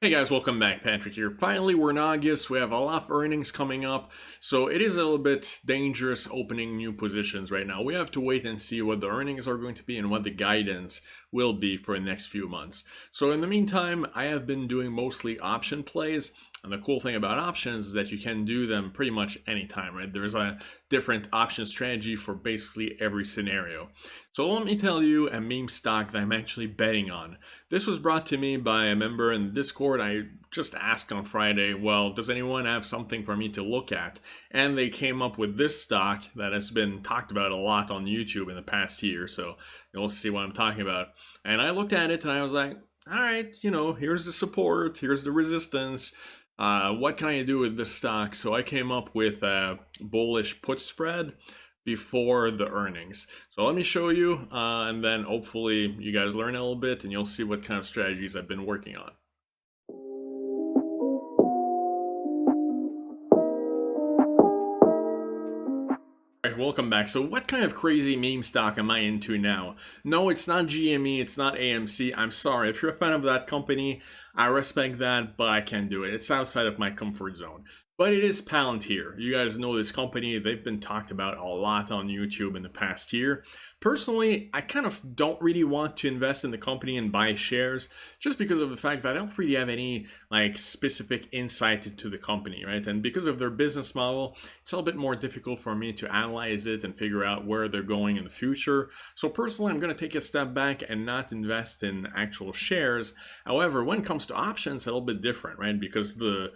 Hey guys, welcome back. Patrick here. Finally, we're in August. We have a lot of earnings coming up, so it is a little bit dangerous opening new positions right now. We have to wait and see what the earnings are going to be and what the guidance will be for the next few months. So in the meantime, I have been doing mostly option plays. And the cool thing about options is that you can do them pretty much anytime, right? There's a different option strategy for basically every scenario. So let me tell you a meme stock that I'm actually betting on. This was brought to me by a member in the Discord. I just asked on Friday, well, does anyone have something for me to look at? And they came up with this stock that has been talked about a lot on YouTube in the past year. So you'll see what I'm talking about. And I looked at it and I was like, all right, here's the support, here's the resistance. What can I do with this stock? So I came up with a bullish put spread before the earnings. So let me show you, and then hopefully you guys learn a little bit and you'll see what kind of strategies I've been working on. Alright, welcome back. So what kind of crazy meme stock am I into now? No, it's not GME, it's not AMC. I'm sorry. If you're a fan of that company, I respect that, but I can't do it. It's outside of my comfort zone. But it is Palantir. You guys know this company. They've been talked about a lot on YouTube in the past year. Personally, I kind of don't really want to invest in the company and buy shares just because of the fact that I don't really have any specific insight into the company, right? And because of their business model, it's a little bit more difficult for me to analyze it and figure out where they're going in the future. So personally, I'm going to take a step back and not invest in actual shares. However, when it comes to options, it's a little bit different, right? Because the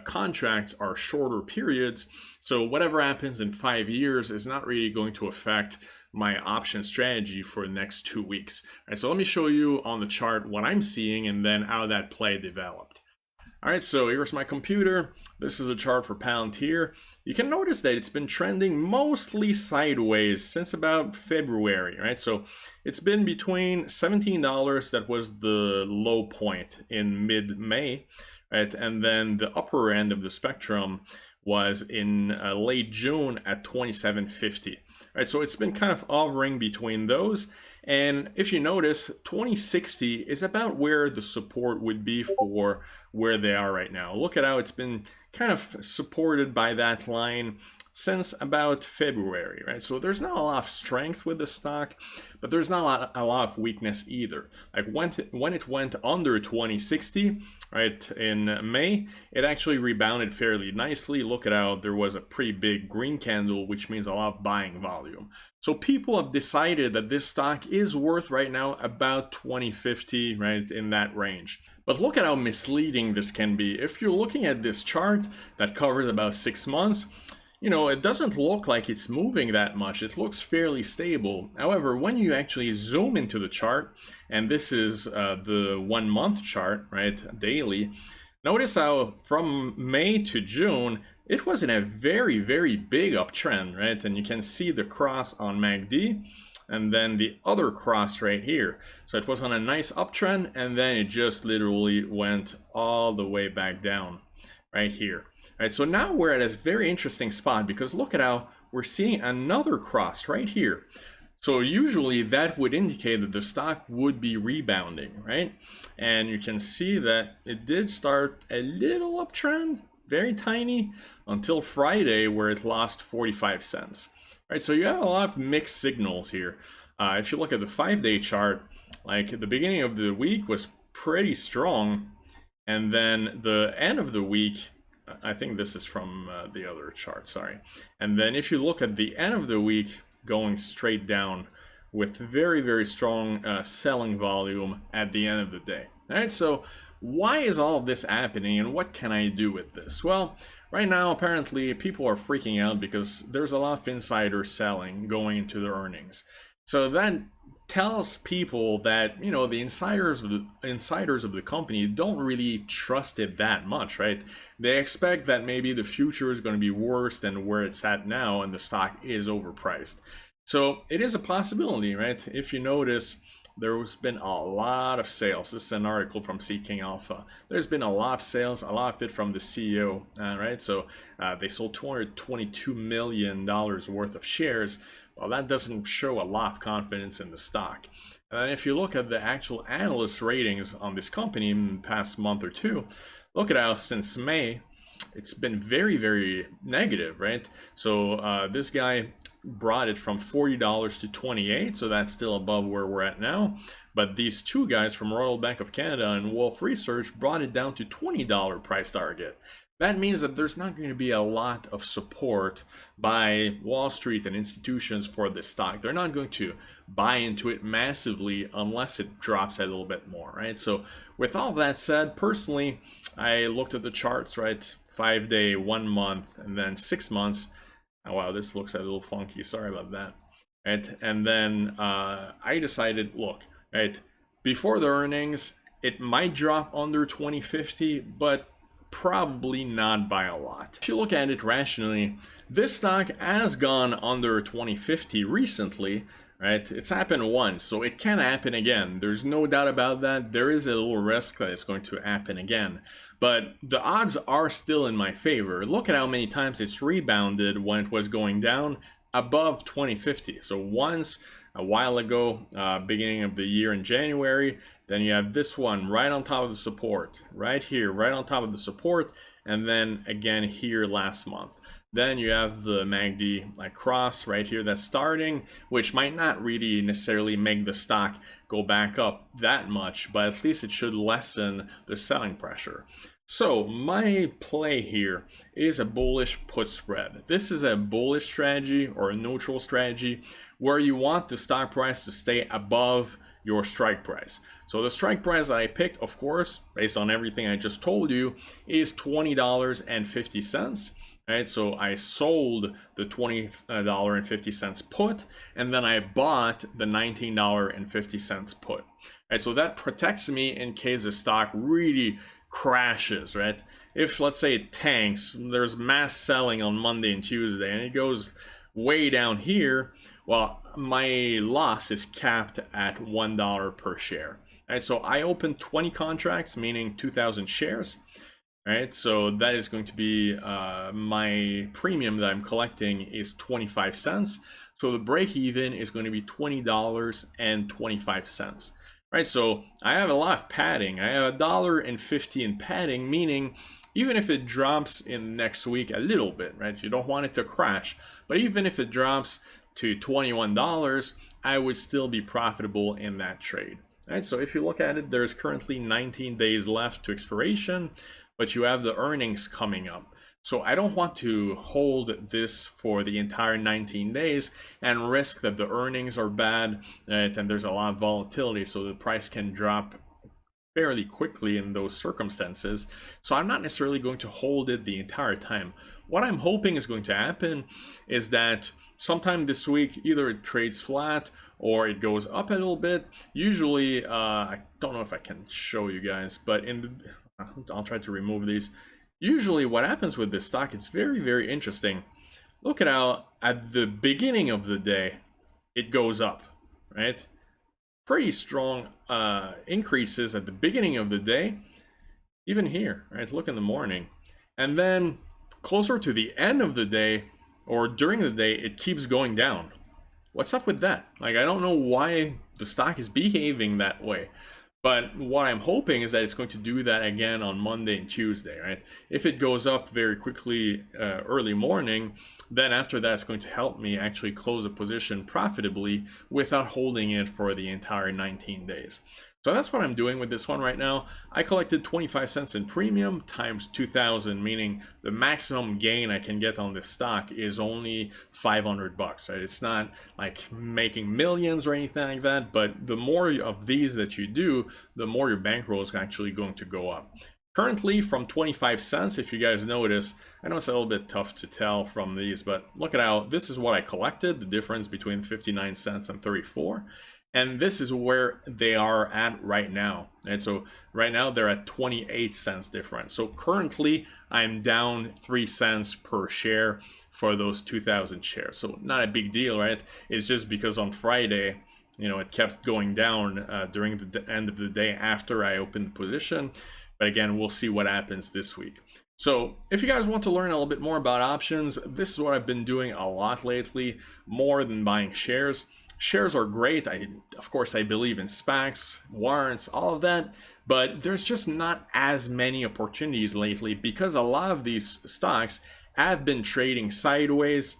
contracts are shorter periods. So whatever happens in 5 years is not really going to affect my option strategy for the next 2 weeks. All right, so let me show you on the chart what I'm seeing and then how that play developed. All right, so here's my computer. This is a chart for Palantir. You can notice that it's been trending mostly sideways since about February, right? So it's been between $17, that was the low point in mid-May, right? And then the upper end of the spectrum was in late June at 27.50. Right, so it's been kind of hovering between those. And if you notice, 2060 is about where the support would be for where they are right now. Look at how it's been kind of supported by that line since about February, right? So there's not a lot of strength with the stock, but there's not a lot of weakness either. Like when it went under 2060, right, in May, it actually rebounded fairly nicely. Look at how there was a pretty big green candle, which means a lot of buying volume. So people have decided that this stock is worth right now about 2050, right, in that range. But look at how misleading this can be. If you're looking at this chart that covers about 6 months, it doesn't look like it's moving that much. It looks fairly stable. However, when you actually zoom into the chart, and this is the 1 month chart, right, daily, notice how from May to June, it was in a very, very big uptrend, right? And you can see the cross on MACD and then the other cross right here. So it was on a nice uptrend and then it just literally went all the way back down right here. Right, so now we're at a very interesting spot because look at how we're seeing another cross right here. So usually that would indicate that the stock would be rebounding, right? And you can see that it did start a little uptrend, very tiny, until Friday where it lost 45 cents. Right, so you have a lot of mixed signals here. If you look at the 5-day chart, like at the beginning of the week was pretty strong, and then the end of the week, I think this is from the other chart, sorry. And then if you look at the end of the week, going straight down with very, very strong selling volume at the end of the day. All right, so why is all of this happening and what can I do with this? Well, right now, apparently people are freaking out because there's a lot of insider selling going into their earnings. So that tells people that the insiders of the company don't really trust it that much, right? They expect that maybe the future is going to be worse than where it's at now and the stock is overpriced. So it is a possibility, right? If you notice, there's been a lot of sales. This is an article from Seeking Alpha. There's been a lot of sales, a lot of it from the CEO, right? So they sold $222 million worth of shares. Well, that doesn't show a lot of confidence in the stock. And if you look at the actual analyst ratings on this company in the past month or two, look at how since May, it's been very, very negative, right? So this guy brought it from $40 to $28, so that's still above where we're at now. But these two guys from Royal Bank of Canada and Wolf Research brought it down to $20 price target. That means that there's not going to be a lot of support by Wall Street and institutions for this stock. They're not going to buy into it massively unless it drops a little bit more, right? So with all that said, personally, I looked at the charts, right? 5-day, 1 month, and then 6 months. Oh, wow, this looks a little funky. Sorry about that. Right? And then I decided, look, right, before the earnings, it might drop under 2050, but probably not by a lot. If you look at it rationally, this stock has gone under 2050 recently, right? It's happened once, so it can happen again. There's no doubt about that. There is a little risk that it's going to happen again, but the odds are still in my favor. Look at how many times it's rebounded when it was going down above 2050. So once a while ago, beginning of the year in January, then you have this one right on top of the support, right here, right on top of the support, and then again here last month. Then you have the MACD like cross right here that's starting, which might not really necessarily make the stock go back up that much, but at least it should lessen the selling pressure. So my play here is a bullish put spread. This is a bullish strategy or a neutral strategy where you want the stock price to stay above your strike price. So the strike price that I picked, of course, based on everything I just told you, is $20.50. Right, so I sold the $20.50 put, and then I bought the $19.50 put. Right, so that protects me in case the stock really crashes, right? If, let's say, it tanks, there's mass selling on Monday and Tuesday, and it goes way down here, well, my loss is capped at $1 per share. Right, so I opened 20 contracts, meaning 2,000 shares. Right, so that is going to be my premium that I'm collecting is 25 cents. So the break even is going to be $20.25. Right, so I have a lot of padding. I have $1.50 in padding, meaning even if it drops in next week a little bit, right? You don't want it to crash, but even if it drops to $21, I would still be profitable in that trade. Right, so if you look at it, there's currently 19 days left to expiration, but you have the earnings coming up. So I don't want to hold this for the entire 19 days and risk that the earnings are bad, right? And there's a lot of volatility, so the price can drop fairly quickly in those circumstances. So I'm not necessarily going to hold it the entire time. What I'm hoping is going to happen is that sometime this week, either it trades flat or it goes up a little bit. Usually, I don't know if I can show you guys, but I'll try to remove these. Usually what happens with this stock, it's very, very interesting. Look at how at the beginning of the day, it goes up, right? Pretty strong increases at the beginning of the day, even here, right? Look in the morning. And then closer to the end of the day or during the day, it keeps going down. What's up with that? Like, I don't know why the stock is behaving that way. But what I'm hoping is that it's going to do that again on Monday and Tuesday, right? If it goes up very quickly early morning, then after that, it's going to help me actually close a position profitably without holding it for the entire 19 days. So that's what I'm doing with this one right now. I collected 25 cents in premium times 2,000, meaning the maximum gain I can get on this stock is only $500, right? It's not like making millions or anything like that, but the more of these that you do, the more your bankroll is actually going to go up. Currently from 25 cents, if you guys notice, I know it's a little bit tough to tell from these, but look at how this is what I collected, the difference between 59 cents and 34. And this is where they are at right now. And so right now they're at 28 cents difference. So currently I'm down 3 cents per share for those 2,000 shares. So not a big deal, right? It's just because on Friday it kept going down during the end of the day after I opened the position. But again, we'll see what happens this week. So if you guys want to learn a little bit more about options, this is what I've been doing a lot lately, more than buying shares. Shares are great. Of course, I believe in SPACs, warrants, all of that, but there's just not as many opportunities lately because a lot of these stocks have been trading sideways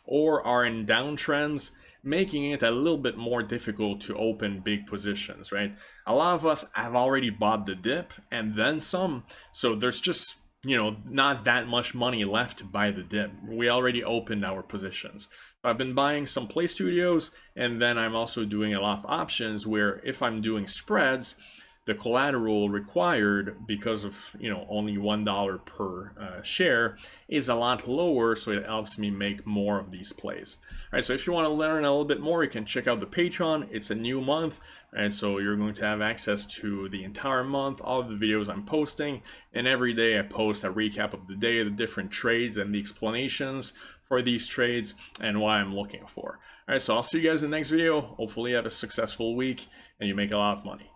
or are in downtrends, making it a little bit more difficult to open big positions, right? A lot of us have already bought the dip and then some, so there's just not that much money left to buy the dip. We already opened our positions. I've been buying some play studios, and then I'm also doing a lot of options where if I'm doing spreads, the collateral required, because of only $1 per share, is a lot lower, so it helps me make more of these plays. All right, so if you want to learn a little bit more, you can check out the Patreon. It's a new month, and so you're going to have access to the entire month, all of the videos I'm posting, and every day I post a recap of the day, the different trades, and the explanations for these trades and what I'm looking for. All right, so I'll see you guys in the next video. Hopefully you have a successful week and you make a lot of money.